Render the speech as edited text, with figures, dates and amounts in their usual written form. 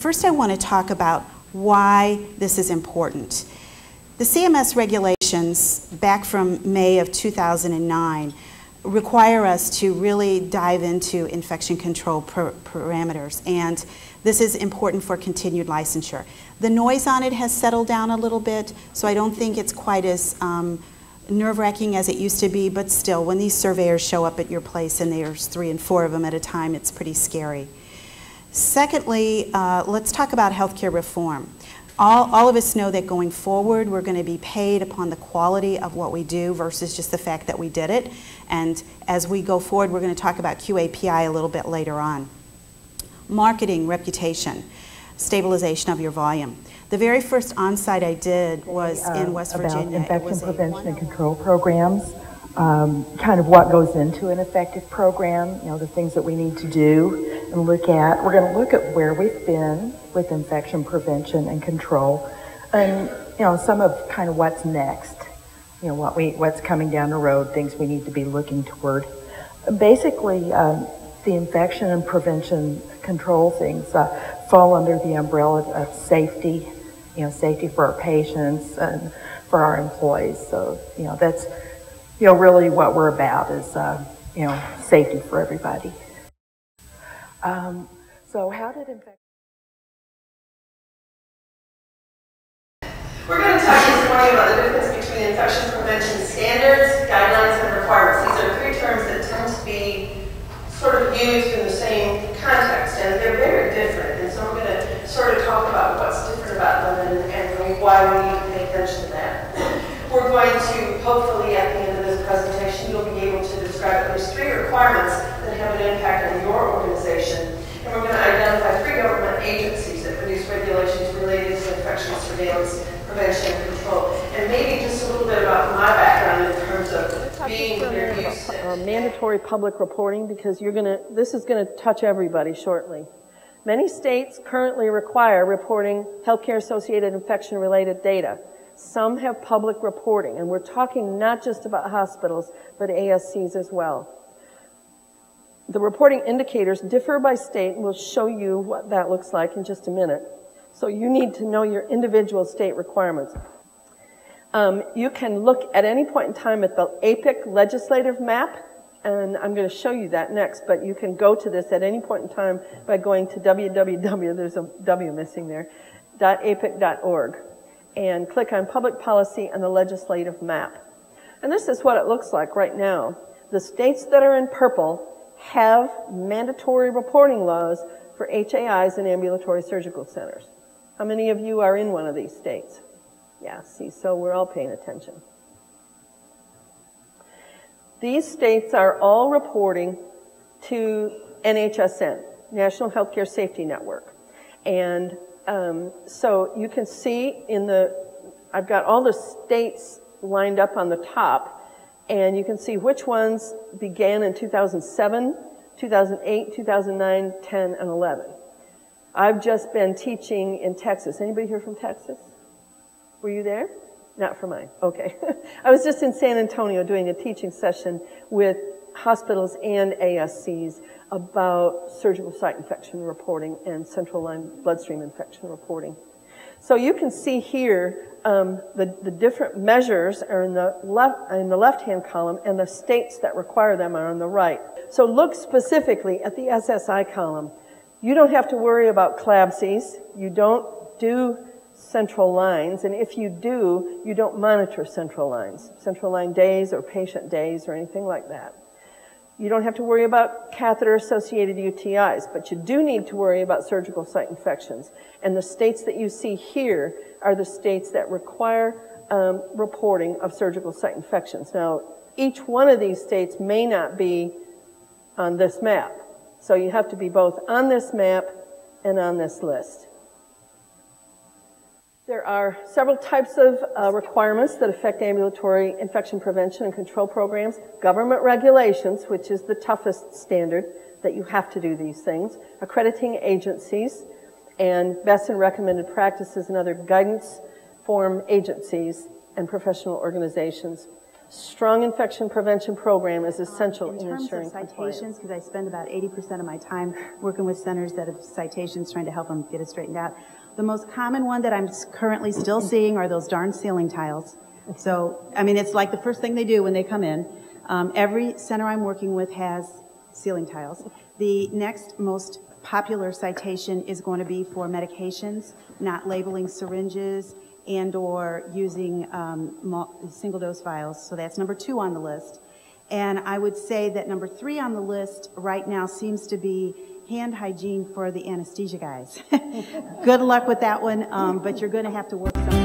First, I want to talk about why this is important. The CMS regulations back from May of 2009 require us to really dive into infection control parameters, and this is important for continued licensure. The noise on it has settled down a little bit, so I don't think it's quite as nerve-wracking as it used to be, but still, when these surveyors show up at your place and there's 3 and 4 of them at a time, it's pretty scary. Secondly, let's talk about healthcare reform. All of us know that going forward, we're going to be paid upon the quality of what we do versus just the fact that we did it. And as we go forward, we're going to talk about QAPI a little bit later on. Marketing, reputation, stabilization of your volume. The very first on-site I did was in West Virginia. About infection prevention and control programs, kind of what goes into an effective program, you know, the things that we need to do and look at. We're going to look at where we've been with infection prevention and control, and you know, some of kind of what's next, you know, what's coming down the road, things we need to be looking toward. Basically, the infection and prevention control things fall under the umbrella of safety, you know, safety for our patients and for our employees. So, you know, that's, you know, really what we're about is, you know, safety for everybody. So how did infection... We're going to talk this morning about the difference between infection prevention standards, guidelines, and requirements. These are 3 terms that tend to be sort of used in the same context, and they're very different. And so we're going to sort of talk about what's different about them and why we need to pay attention to that. We're going to, hopefully at the end of this presentation, you'll be able to describe at least 3 requirements that have an impact on your organization. And we're going to identify 3 government agencies that produce regulations related to infection surveillance, prevention, and control. And maybe just a little bit about my background in terms of being here used to mandatory public reporting, because this is going to touch everybody shortly. Many states currently require reporting healthcare-associated infection-related data. Some have public reporting, and we're talking not just about hospitals, but ASCs as well. The reporting indicators differ by state, and we'll show you what that looks like in just a minute. So you need to know your individual state requirements. You can look at any point in time at the Apec Legislative Map, and I'm going to show you that next, but you can go to this at any point in time by going to www, there's a W missing there, .apec.org, and click on Public Policy and the Legislative Map. And this is what it looks like right now. The states that are in purple have mandatory reporting laws for HAIs and ambulatory surgical centers. How many of you are in one of these states? Yeah, see, so we're all paying attention. These states are all reporting to NHSN, National Healthcare Safety Network. And so you can see I've got all the states lined up on the top, and you can see which ones began in 2007, 2008, 2009, 10, and 11. I've just been teaching in Texas. Anybody here from Texas? Were you there? Not for mine. Okay. I was just in San Antonio doing a teaching session with hospitals and ASCs about surgical site infection reporting and central line bloodstream infection reporting. So you can see here the different measures are in the left-hand column, and the states that require them are on the right. So look specifically at the SSI column. You don't have to worry about CLABSIs. You don't do central lines, and if you do, you don't monitor central lines, central line days or patient days or anything like that. You don't have to worry about catheter-associated UTIs, but you do need to worry about surgical site infections. And the states that you see here are the states that require reporting of surgical site infections. Now, each one of these states may not be on this map, so you have to be both on this map and on this list. There are several types of requirements that affect ambulatory infection prevention and control programs. Government regulations, which is the toughest standard that you have to do these things. Accrediting agencies and best and recommended practices and other guidance form agencies and professional organizations. strong infection prevention program is essential in ensuring terms of compliance. citations, because I spend about 80% of my time working with centers that have citations, trying to help them get it straightened out. The most common one that I'm currently still seeing are those darn ceiling tiles. So, I mean, it's like the first thing they do when they come in. Every center I'm working with has ceiling tiles. The next most popular citation is going to be for medications, not labeling syringes and or using single-dose vials. So that's number 2 on the list. And I would say that number 3 on the list right now seems to be hand hygiene for the anesthesia guys. Good luck with that one, but you're going to have to work some